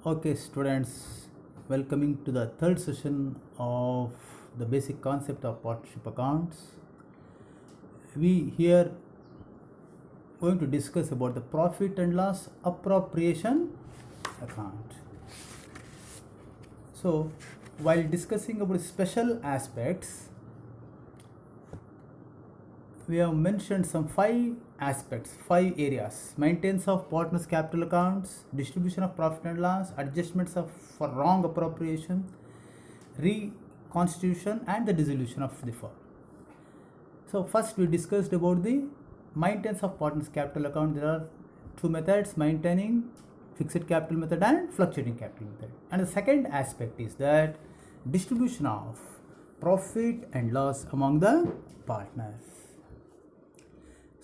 Okay, students, welcoming to the third session of the basic concept of partnership accounts. We here going to discuss about the profit and loss appropriation account. So, while discussing about special aspects, we have mentioned some five aspects, five areas: maintenance of partners' capital accounts, distribution of profit and loss, adjustments of for wrong appropriation, reconstitution, and the dissolution of the firm. So first we discussed about the maintenance of partners' capital account. There are two methods: maintaining fixed capital method and fluctuating capital method. And the second aspect is that distribution of profit and loss among the partners.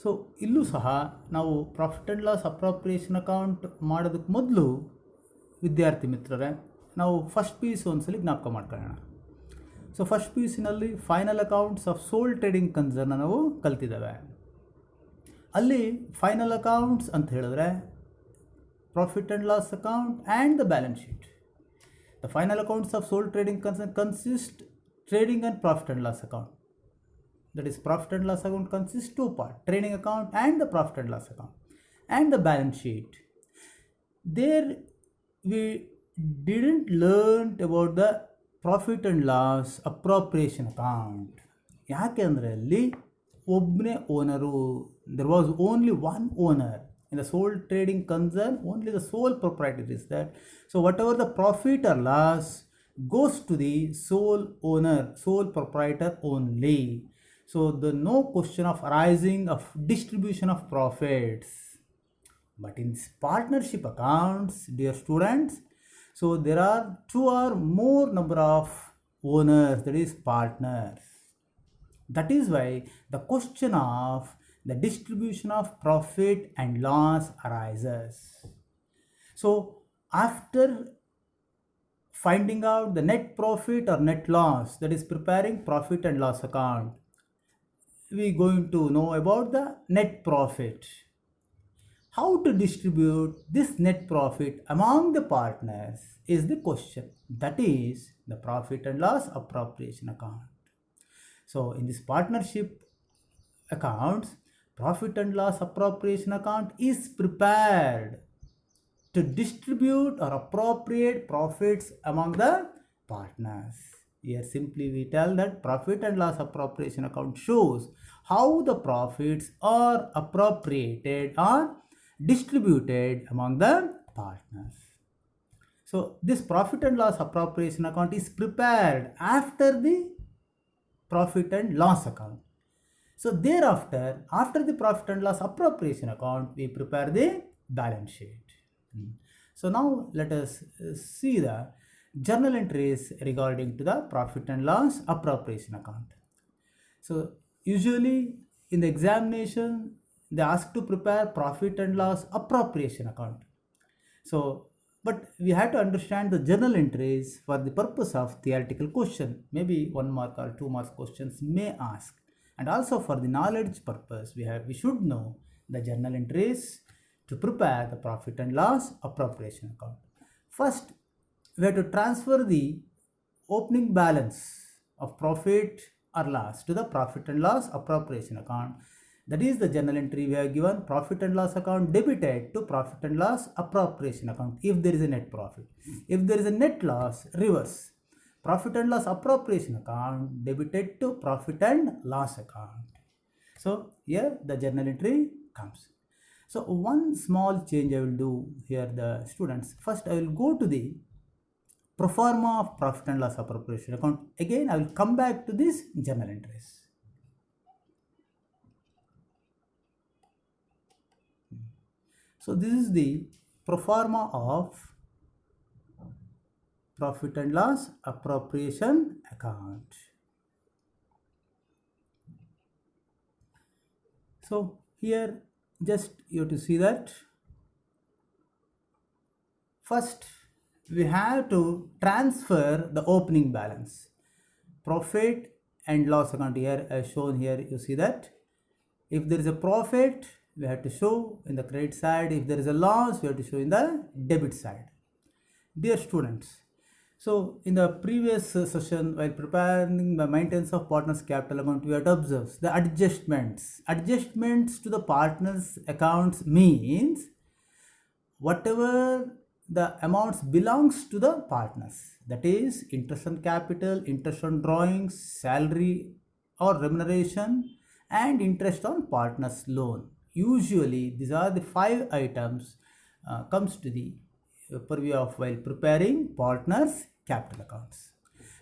So ಇಲ್ಲೂ ಸಹ ನಾವು profit and loss appropriation account ಮಾಡೋದಕ್ಕೆ ಮೊದಲು ವಿದ್ಯಾರ್ಥಿ ಮಿತ್ರರೇ ನಾವು first P U C ಒಂದ್ಸಲಿ ಜ್ಞಾಪಕ ಮಾಡ್ಕೊಳ್ಳೋಣ. ಸೊ ಫಸ್ಟ್ ಪಿ ಯು ಸಿನಲ್ಲಿ final accounts of sole trading concern ನಾವು ಕಲ್ತಿದ್ದೇವೆ. ಅಲ್ಲಿ ಫೈನಲ್ ಅಕೌಂಟ್ಸ್ ಅಂತ ಹೇಳಿದ್ರೆ profit and loss account and the balance sheet. The final accounts of sole trading concern consist trading and profit and loss account. That is, profit and loss account consists two parts: trading account and the profit and loss account, and the balance sheet. There we didn't learn about the profit and loss appropriation account. ಯಾಕೆ ಅಂದರೆ ಅಲ್ಲಿ ಒಬ್ಬನೇ owner, there was only one owner. In the sole trading concern, only the sole proprietor is that. So whatever the profit or loss goes to the sole owner, sole proprietor only. So the no question of arising of distribution of profits. But in partnership accounts, dear students, so there are two or more number of owners, that is partners. That is why the question of the distribution of profit and loss arises. So after finding out the net profit or net loss, that is preparing profit and loss account, we are going to know about the net profit. How to distribute this net profit among the partners is the question. That is the profit and loss appropriation account. So in this partnership accounts, profit and loss appropriation account is prepared to distribute or appropriate profits among the partners. Here simply we tell that profit and loss appropriation account shows how the profits are appropriated or distributed among the partners. So this profit and loss appropriation account is prepared after the profit and loss account. So thereafter, after the profit and loss appropriation account, we prepare the balance sheet. So now let us see the journal entries regarding to the profit and loss appropriation account. So usually in the examination they ask to prepare profit and loss appropriation account. So but we have to understand the journal entries for the purpose of theoretical question. Maybe 1 mark or 2 mark questions may ask, and also for the knowledge purpose we should know the journal entries to prepare the profit and loss appropriation account. First we have to transfer the opening balance of profit or loss to the profit and loss appropriation account. That is the journal entry we have given: profit and loss account debited to profit and loss appropriation account if there is a net profit. If there is a net loss, reverse: profit and loss appropriation account debited to profit and loss account. So here the journal entry comes. So one small change I will do here, the students. First I will go to the pro forma of profit and loss appropriation account. Again I will come back to this journal entries. So this is the pro forma of profit and loss appropriation account. So here just you have to see that first we have to transfer the opening balance. Profit and loss account here as shown here, you see that if there is a profit we have to show in the credit side, if there is a loss we have to show in the debit side. Dear students, so in the previous session, while preparing the maintenance of partners capital account, we had observed the adjustments. Adjustments to the partners accounts means whatever the amounts belongs to the partners, that is interest on capital, interest on drawings, salary or remuneration, and interest on partners loan. Usually these are the 5 items comes to the purview of while preparing partners capital accounts.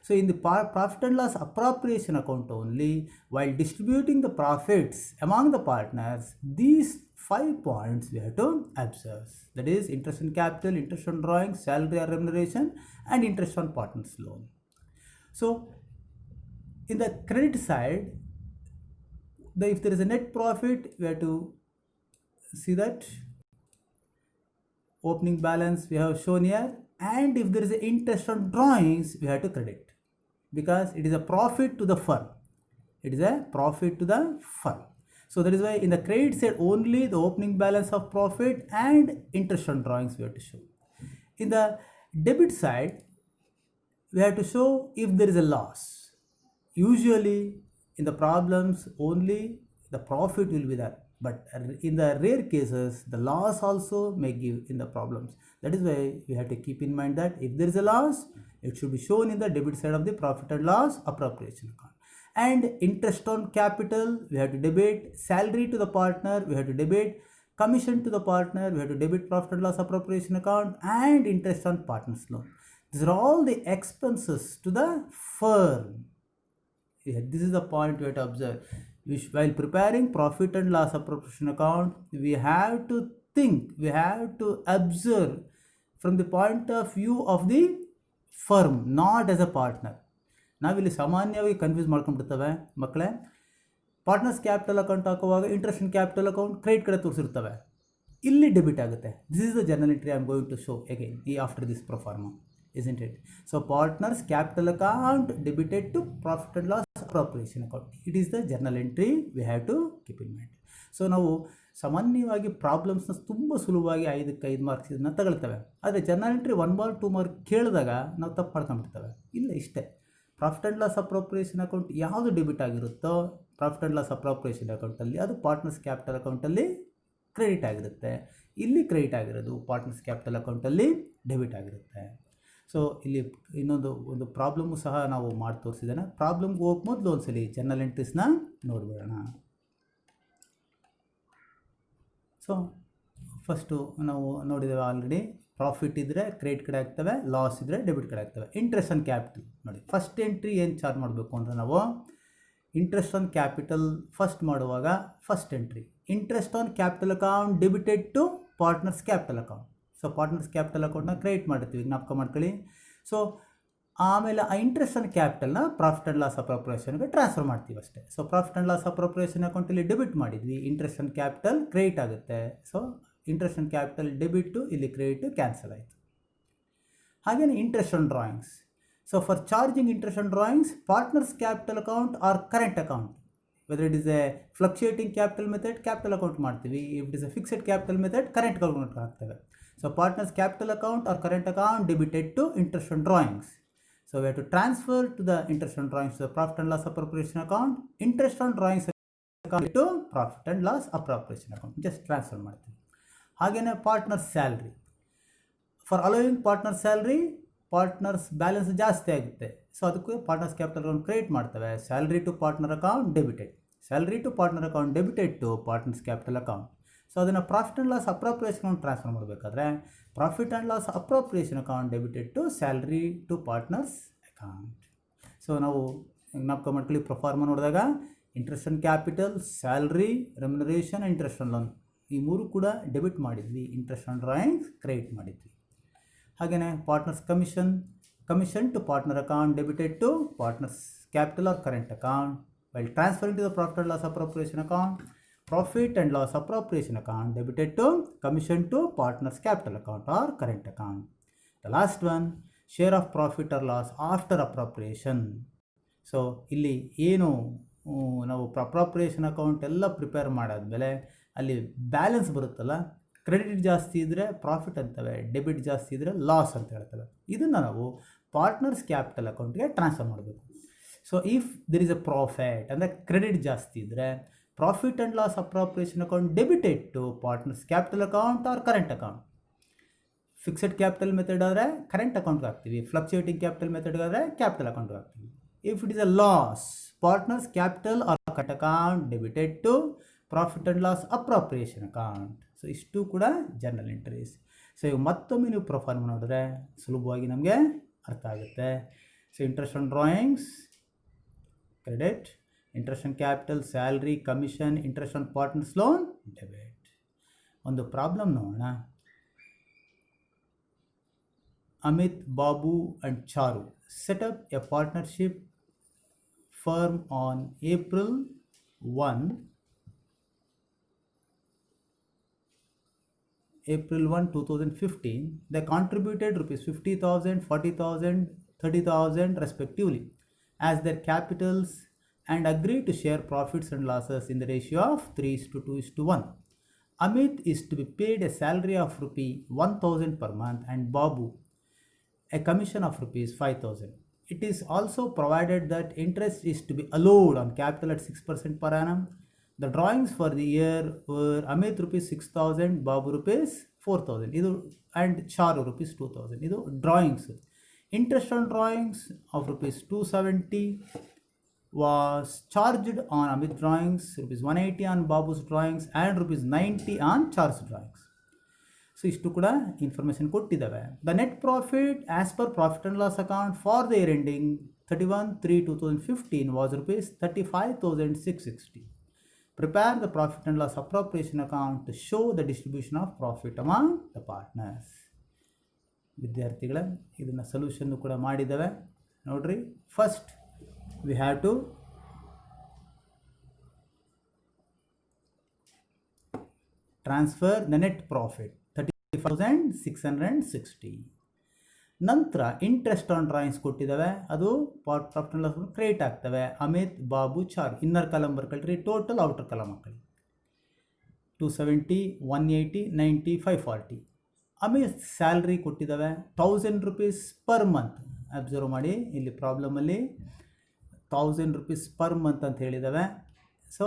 So in the profit and loss appropriation account only, while distributing the profits among the partners, these 5 points we have to observe. That is interest on capital, interest on drawings, salary or remuneration, and interest on partners loan. So in the credit side, if there is a net profit, we have to see that opening balance we have shown here, and if there is a interest on drawings, we have to credit, because it is a profit to the firm. It is a profit to the firm. So that is why in the credit side only the opening balance of profit and interest on drawings we have to show. In the debit side, we have to show if there is a loss. Usually in the problems only the profit will be there, but in the rare cases the loss also may give in the problems. That is why we have to keep in mind that if there is a loss, it should be shown in the debit side of the profit and loss appropriation account. And interest on capital we have to debit, salary to the partner we have to debit, commission to the partner we have to debit profit and loss appropriation account, and interest on partners loan. These are all the expenses to the firm. Yeah, this is the point we have to observe. While preparing profit and loss appropriation account, we have to think, we have to observe from the point of view of the firm, not as a partner. ನಾವಿಲ್ಲಿ ಸಾಮಾನ್ಯವಾಗಿ confuse ಮಾಡ್ಕೊಂಡ್ಬಿಡ್ತವೆ ಮಕ್ಕಳೇ. Partners capital account ಹಾಕುವಾಗ interest in capital account credit ಕಡೆ ತೋರಿಸಿರ್ತವೆ, ಇಲ್ಲಿ debit ಆಗುತ್ತೆ. This is the journal entry I am going to show again after this proforma, isn't it? So partners capital account debited to profit and loss appropriation account. It is the journal entry we have to keep in mind. So ನಾವು ಸಾಮಾನ್ಯವಾಗಿ ಪ್ರಾಬ್ಲಮ್ಸ್ನ ತುಂಬ ಸುಲಭವಾಗಿ 5ಕ್ಕೆ 5 marks ಇದನ್ನು ತಗೊಳ್ತೇವೆ. ಆದರೆ journal entry 1 mark 2 mark ಕೇಳಿದಾಗ ನಾವು ತಪ್ಪು ಮಾಡ್ಕೊಂಡ್ಬಿಡ್ತೇವೆ. ಇಲ್ಲ, ಇಷ್ಟೇ. Profit and loss appropriation account ಯಾವುದು ಡೆಬಿಟ್ ಆಗಿರುತ್ತೋ ಪ್ರಾಫಿಟ್ ಆ್ಯಂಡ್ ಲಾಸ್ ಅಪ್ರೋಪ್ರಿಯೇಷನ್ ಅಕೌಂಟಲ್ಲಿ ಅದು ಪಾರ್ಟ್ನರ್ಸ್ ಕ್ಯಾಪಿಟಲ್ ಅಕೌಂಟಲ್ಲಿ ಕ್ರೆಡಿಟ್ ಆಗಿರುತ್ತೆ. ಇಲ್ಲಿ ಕ್ರೆಡಿಟ್ ಆಗಿರೋದು ಪಾರ್ಟ್ನರ್ಸ್ ಕ್ಯಾಪಿಟಲ್ ಅಕೌಂಟಲ್ಲಿ ಡೆಬಿಟ್ ಆಗಿರುತ್ತೆ. ಸೊ ಇಲ್ಲಿ ಒಂದು ಪ್ರಾಬ್ಲಮ್ಮು ಸಹ ನಾವು ಮಾಡಿ ತೋರಿಸಿದ್ದೇನೆ. ಪ್ರಾಬ್ಲಮ್ಗೆ ಹೋಗಿ ಮೊದಲು ಒಂದ್ಸಲಿ ಜರ್ನಲ್ ಎಂಟ್ರೀಸ್ನ ನೋಡ್ಬಿಡೋಣ. ಸೊ ಫಸ್ಟು ನಾವು ನೋಡಿದ್ದೇವೆ ಆಲ್ರೆಡಿ, ಪ್ರಾಫಿಟ್ ಇದ್ದರೆ ಕ್ರೆಡಿಟ್ ಕಡೆ ಆಗ್ತವೆ, ಲಾಸ್ ಇದ್ದರೆ ಡೆಬಿಟ್ ಕಡೆ ಆಗ್ತವೆ. ಇಂಟ್ರೆಸ್ಟ್ ಆನ್ ಕ್ಯಾಪಿಟಲ್ ನೋಡಿ, ಫಸ್ಟ್ ಎಂಟ್ರಿ ಏನು ಚಾರ್ಜ್ ಮಾಡಬೇಕು ಅಂದರೆ ನಾವು ಇಂಟ್ರೆಸ್ಟ್ ಆನ್ ಕ್ಯಾಪಿಟಲ್ ಫಸ್ಟ್ ಮಾಡುವಾಗ first entry interest on capital account debited to partners capital account. So partners capital ಅಕೌಂಟ್ನ ಕ್ರಿಯೇಟ್ ಮಾಡಿರ್ತೀವಿ, ಜ್ಞಾಪಕ ಮಾಡ್ಕೊಳ್ಳಿ. ಸೊ ಆಮೇಲೆ ಆ ಇಂಟ್ರೆಸ್ಟ್ ಆನ್ ಕ್ಯಾಪಿಟಲ್ನ ಪ್ರಾಫಿಟ್ ಆ್ಯಂಡ್ ಲಾಸ್ ಅಪ್ರೋಪ್ರಿಯೇಷನ್ಗೆ ಟ್ರಾನ್ಸ್ಫರ್ ಮಾಡ್ತೀವಿ ಅಷ್ಟೇ. So profit and loss appropriation ಅಕೌಂಟಲ್ಲಿ ಡೆಬಿಟ್ ಮಾಡಿದ್ವಿ, ಇಂಟ್ರೆಸ್ಟ್ ಆನ್ ಕ್ಯಾಪಿಟಲ್ ಕ್ರೆಡಿಟ್ ಆಗುತ್ತೆ. ಸೊ ಇಂಟ್ರೆಸ್ಟ್ ಆನ್ ಕ್ಯಾಪಿಟಲ್ ಡೆಬಿಟ್ಟು, ಇಲ್ಲಿ ಕ್ರೆಡಿಟು ಕ್ಯಾನ್ಸಲ್ ಆಯಿತು. ಹಾಗೆಯೇ interest on drawings. So for charging interest on drawings, partners capital account or current account. Whether it is a fluctuating capital method capital account ಮಾಡ್ತೀವಿ, if it is a fixed capital method current account ಹಾಕ್ತೇವೆ. So partners capital account or current account debited to interest on drawings. So we have to transfer to the interest on drawings to the profit and loss appropriation account. Interest on drawings account to profit and loss appropriation account. Just transfer ಮಾಡ್ತೀವಿ. ಹಾಗೆಯೇ partners salary. For allowing partner salary, partners balance ಜಾಸ್ತಿ ಆಗುತ್ತೆ. So ಅದಕ್ಕೆ partners capital account create ಮಾಡ್ತೇವೆ. Salary to partner account debited, salary to partner account debited to partners capital account. So ಅದನ್ನು profit and loss appropriation account transfer ಮಾಡಬೇಕಾದ್ರೆ profit and loss appropriation account debited to salary to partners account. So ನಾವು ಜ್ಞಾಪಕ ಮಾಡ್ಕೊಳ್ಳಿ, proforma ನೋಡಿದಾಗ interest on capital, salary, remuneration, interest on loan, ಈ ಮೂರು ಕೂಡ debit ಮಾಡಿದ್ವಿ. ಇಂಟ್ರೆಸ್ಟ್ ಆನ್ ಡ್ರಾಯಿಂಗ್ಸ್ ಕ್ರೆಡಿಟ್ ಮಾಡಿದ್ವಿ. ಹಾಗೆಯೇ partners commission to partner account debited to partners capital or current account. While transferring to the profit and loss appropriation account, profit and loss appropriation account debited to commission to partners capital account or current account. The last one, share of profit or loss after appropriation. So ಇಲ್ಲಿ ಏನು ನಾವು appropriation account ಎಲ್ಲ prepare ಮಾಡಾದ್ಮೇಲೆ ಅಲ್ಲಿ balance ಬರುತ್ತಲ್ಲ, credit ಜಾಸ್ತಿ ಇದ್ದರೆ profit ಅಂತವೆ, debit ಜಾಸ್ತಿ ಇದ್ದರೆ ಲಾಸ್ ಅಂತ ಹೇಳ್ತವೆ. ಇದನ್ನು ನಾವು ಪಾರ್ಟ್ನರ್ಸ್ ಕ್ಯಾಪಿಟಲ್ ಅಕೌಂಟ್ಗೆ ಟ್ರಾನ್ಸ್ಫರ್ ಮಾಡಬೇಕು. So if there is a profit ಅಂದರೆ ಕ್ರೆಡಿಟ್ ಜಾಸ್ತಿ ಇದ್ದರೆ profit and loss appropriation account debited to partners capital account or current account. Fixed capital method ಆದರೆ ಕರೆಂಟ್ ಅಕೌಂಟ್ಗೆ ಹಾಕ್ತೀವಿ, ಫ್ಲಕ್ಚುಯೇಟಿಂಗ್ ಕ್ಯಾಪಿಟಲ್ ಮೆಥಡ್ ಆದರೆ ಕ್ಯಾಪಿಟಲ್ ಅಕೌಂಟ್ಗೆ ಹಾಕ್ತೀವಿ. If it is a loss, partners capital or current account debited to profit and loss appropriation account. So ಇಷ್ಟು ಕೂಡ journal entries. So ಇವು ಮತ್ತೊಮ್ಮೆ ನೀವು ಪ್ರೊಫಾರ್ಮ್ ನೋಡಿದ್ರೆ ಸುಲಭವಾಗಿ ನಮಗೆ ಅರ್ಥ ಆಗುತ್ತೆ. So interest on drawings credit, interest on capital salary commission, interest on partners loan debit. ಒಂದು ಪ್ರಾಬ್ಲಮ್ ನೋಡೋಣ. Amit, Babu and Charu set up a partnership firm on April 1, 2015. They contributed rupees 50,000, 40,000, 30,000 respectively as their capitals and agreed to share profits and losses in the ratio of 3:2:1. Amit is to be paid a salary of rupee 1,000 per month and Babu a commission of rupees 5,000. It is also provided that interest is to be allowed on capital at 6% per annum. The drawings for the year were Amit rupees 6,000, Babu rupees 4,000 idu and Charu rupees 2,000. Idu drawings. Interest on drawings of rupees 270 was charged on Amit drawings, rupees 180 on Babu's drawings and rupees 90 on Charu's drawings. So ಇಷ್ಟು ಕೂಡ information ಕೊಟ್ಟಿದ್ದಾವೆ. The net profit as per profit and loss account for the year ending 31/3/2015 was rupees 35,660. Prepare the profit and loss appropriation account to show the distribution of profit among the partners. ವಿದ್ಯಾರ್ಥಿಗಳ ಇದನ್ನು ಸೊಲ್ಯೂಷನ್ನು ಕೂಡ ಮಾಡಿದ್ದಾವೆ ನೋಡ್ರಿ. First we have to transfer the net profit 35,660. ನಂತರ interest on drawings ಕೊಟ್ಟಿದ್ದಾವೆ, ಅದು profit and loss credit ಆಗ್ತವೆ. Amit, Babu, Charu inner column ಬರ್ಕೊಳ್ರಿ, total outer column ಹಾಕೊಳ್ಳಿ. 270, 180, 90, 540. ಅಮಿತ್ ಸ್ಯಾಲ್ರಿ ಕೊಟ್ಟಿದ್ದಾವೆ 1,000 rupees ಪರ್ ಮಂತ್. ಅಬ್ಸರ್ವ್ ಮಾಡಿ, ಇಲ್ಲಿ ಪ್ರಾಬ್ಲಮಲ್ಲಿ 1,000 rupees ಪರ್ ಮಂತ್ ಅಂತ ಹೇಳಿದ್ದಾವೆ. ಸೊ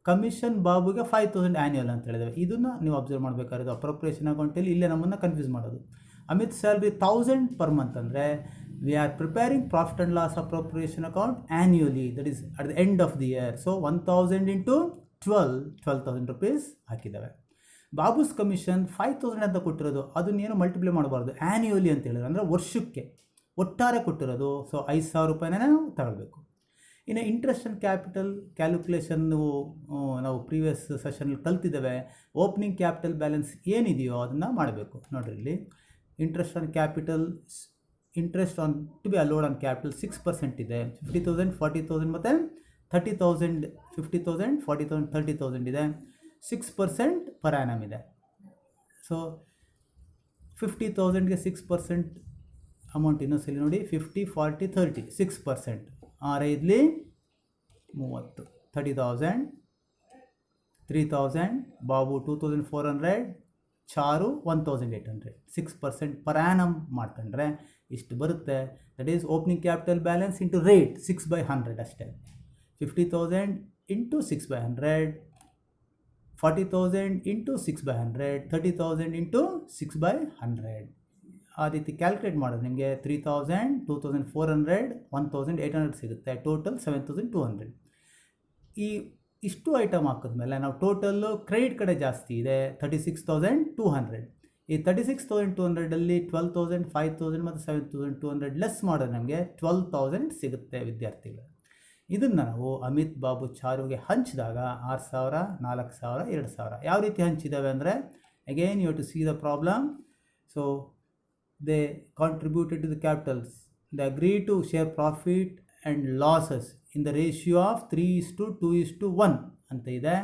ಕಮಿಷನ್ ಬಾಬುಗೆ 5,000 ಆ್ಯನ್ಯುವಲ್ ಅಂತ ಹೇಳಿದಾವೆ. ಇದನ್ನು ನೀವು ಅಬ್ಸರ್ವ್ ಮಾಡಬೇಕಾದ್ರೆ ಅಪ್ರೋಪ್ರಿಯೇಷನ್ ಅಕೌಂಟಲ್ಲಿ ಇಲ್ಲೇ ನಮ್ಮನ್ನು ಕನ್ಫ್ಯೂಸ್ ಮಾಡೋದು. ಅಮಿತ್ ಸ್ಯಾಲ್ರಿ 1,000 ಪರ್ ಮಂತ್ ಅಂದರೆ we are preparing profit and loss appropriation account annually, that is at the end of the year. So 1,000 into 12,000 rupees ಹಾಕಿದ್ದಾವೆ. ಬಾಬುಸ್ ಕಮಿಷನ್ 5,000 ಅಂತ ಕೊಟ್ಟಿರೋದು, ಅದನ್ನೇನು ಮಲ್ಟಿಪ್ಲೈ ಮಾಡಬಾರ್ದು, ಆ್ಯನ್ಯುವಲಿ ಅಂತ ಹೇಳಿದ್ರು ಅಂದರೆ ವರ್ಷಕ್ಕೆ ಒಟ್ಟಾರೆ ಕೊಟ್ಟಿರೋದು. ಸೊ 5,000 ರೂಪಾಯಿನೇ ನಾವು ತಗೊಳ್ಬೇಕು. ಇನ್ನು ಇಂಟ್ರೆಸ್ಟ್ ಆನ್ ಕ್ಯಾಪಿಟಲ್ ಕ್ಯಾಲ್ಕುಲೇಷನ್ ನಾವು ಪ್ರೀವಿಯಸ್ ಸೆಷನಲ್ಲಿ ಕಲ್ತಿದ್ದೇವೆ. ಓಪನಿಂಗ್ ಕ್ಯಾಪಿಟಲ್ ಬ್ಯಾಲೆನ್ಸ್ ಏನಿದೆಯೋ ಅದನ್ನು ಮಾಡಬೇಕು. ನೋಡಿರಿ, ಇಲ್ಲಿ interest on capital, interest on to be allowed on capital 6% ಇದೆ. 50,000, 40,000 ಮತ್ತು 30,000, 50,000, 40,000, 30,000 ಇದೆ. 6% ಪರ್ ಆ್ಯನಮ್ ಇದೆ. ಸೊ 50,000ಗೆ 6% ಅಮೌಂಟ್ ಇನ್ನೊಂದ್ಸಲಿ ನೋಡಿ, 50, 40, 30, 6%. 6 30, 30,000, 3,000, ಬಾಬು 2,400, ಚಾರು 1,800. 6% ಪರ್ ಆ್ಯನಮ್ ಮಾಡ್ಕೊಂಡ್ರೆ ಇಷ್ಟು ಬರುತ್ತೆ. That is opening capital balance into rate 6/100 ಅಷ್ಟೇ. 50,000 ಇಂಟು 6/100, 40,000 ಇಂಟು 6/100, 30,000 ಇಂಟು 6/100. ಆ ರೀತಿ ಕ್ಯಾಲ್ಕುಲೇಟ್ ಮಾಡೋದು ನಿಮಗೆ 3,000, 2,400, 1,800 ಸಿಗುತ್ತೆ. ಟೋಟಲ್ 7,200. ಇಷ್ಟು ಐಟಮ್ ಹಾಕಿದ್ಮೇಲೆ ನಾವು ಟೋಟಲ್ಲು ಕ್ರೆಡಿಟ್ ಕಡೆ ಜಾಸ್ತಿ ಇದೆ 36,200. ಈ 36,200ಅಲ್ಲಿ 12,000, 5,000 ಮತ್ತು 7,200 ಲೆಸ್ ಮಾಡೋದು ನಮಗೆ 12,000 ಸಿಗುತ್ತೆ ವಿದ್ಯಾರ್ಥಿಗಳು. ಇದನ್ನು ನಾವು ಅಮಿತ್, ಬಾಬು, ಚಾರುಗೆ ಹಂಚಿದಾಗ 6,000, 4,000, 2,000 ಯಾವ ರೀತಿ ಹಂಚಿದ್ದಾವೆ ಅಂದರೆ, again you have to see the problem. So they contributed to the capitals. They agreed to share profit and losses in the ratio of 3:2:1 ಅಂತ ಇದೆ.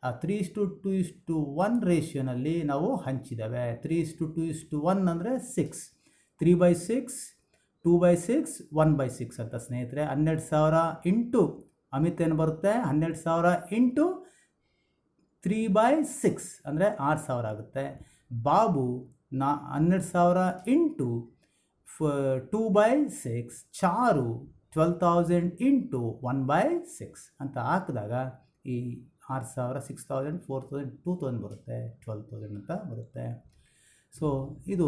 ಆ 3:2:1 ರೇಷಿಯೋನಲ್ಲಿ ನಾವು ಹಂಚಿದ್ದಾವೆ. 3:2:1 ಅಂದರೆ 6, 3/6, 2/6, 1/6 ಅಂತ ಸ್ನೇಹಿತರೆ. 12,000 ಇಂಟು ಅಮಿತ್ ಏನು ಬರುತ್ತೆ, 12,000 ಇಂಟು 3/6 ಅಂದರೆ 6,000 ಆಗುತ್ತೆ. ಬಾಬು 12,000 ಇಂಟು 2/6, ಚಾರು 12,000 ಇಂಟು 1/6 ಅಂತ ಹಾಕಿದಾಗ ಈ 6,000, 6,000, 4,000, 2,000 ಬರುತ್ತೆ, 12,000 ಅಂತ ಬರುತ್ತೆ. ಸೊ ಇದು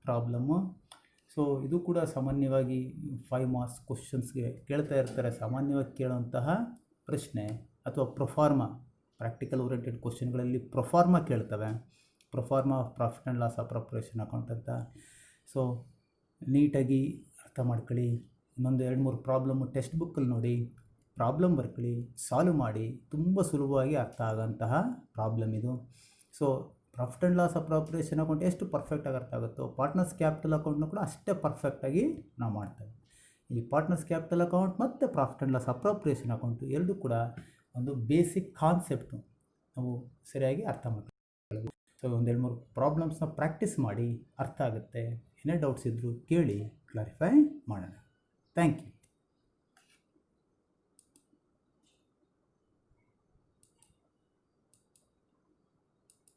ಪ್ರಾಬ್ಲಮ್ಮು. ಸೊ ಇದು ಕೂಡ ಸಾಮಾನ್ಯವಾಗಿ 5 ಮಾರ್ಕ್ಸ್ ಕ್ವಶನ್ಸ್ಗೆ ಕೇಳ್ತಾ ಇರ್ತಾರೆ. ಸಾಮಾನ್ಯವಾಗಿ ಕೇಳುವಂತಹ ಪ್ರಶ್ನೆ ಅಥವಾ ಪ್ರೊಫಾರ್ಮಾ, ಪ್ರಾಕ್ಟಿಕಲ್ ಓರಿಯೆಂಟೆಡ್ ಕ್ವಶನ್ಗಳಲ್ಲಿ ಪ್ರೊಫಾರ್ಮಾ ಕೇಳ್ತವೆ. Proforma of profit and loss appropriation account ಅಂತ. ಸೊ ನೀಟಾಗಿ ಅರ್ಥ ಮಾಡ್ಕೊಳ್ಳಿ. ಇನ್ನೊಂದು 2-3 ಪ್ರಾಬ್ಲಮ್ಮು ಟೆಕ್ಸ್ಟ್ ಬುಕ್ಕಲ್ಲಿ ನೋಡಿ, ಪ್ರಾಬ್ಲಮ್ ಬರ್ಕೊಳ್ಳಿ, ಸಾಲ್ವ್ ಮಾಡಿ. ತುಂಬ ಸುಲಭವಾಗಿ ಅರ್ಥ ಆಗೋಂತಹ ಪ್ರಾಬ್ಲಮ್ ಇದು. So profit and loss appropriation account ಎಷ್ಟು ಪರ್ಫೆಕ್ಟಾಗಿ ಅರ್ಥ ಆಗುತ್ತೋ ಪಾರ್ಟ್ನರ್ಸ್ ಕ್ಯಾಪಿಟಲ್ ಅಕೌಂಟ್ನೂ ಕೂಡ ಅಷ್ಟೇ ಪರ್ಫೆಕ್ಟಾಗಿ ನಾವು ಮಾಡ್ತೇವೆ. ಈ ಪಾರ್ಟ್ನರ್ಸ್ ಕ್ಯಾಪಿಟಲ್ ಅಕೌಂಟ್ ಮತ್ತು profit and loss appropriation account ಎರಡೂ ಕೂಡ ಒಂದು ಬೇಸಿಕ್ ಕಾನ್ಸೆಪ್ಟು ನಾವು ಸರಿಯಾಗಿ ಅರ್ಥ ಮಾಡ್ಕೊಳ್ಳೋದು. ಸೊ ಒಂದು 2-3 ಪ್ರಾಬ್ಲಮ್ಸ್ನ ಪ್ರಾಕ್ಟೀಸ್ ಮಾಡಿ, ಅರ್ಥ ಆಗುತ್ತೆ. ಏನೇ ಡೌಟ್ಸ್ ಇದ್ದರೂ ಕೇಳಿ, ಕ್ಲಾರಿಫೈ ಮಾಡೋಣ. Thank you.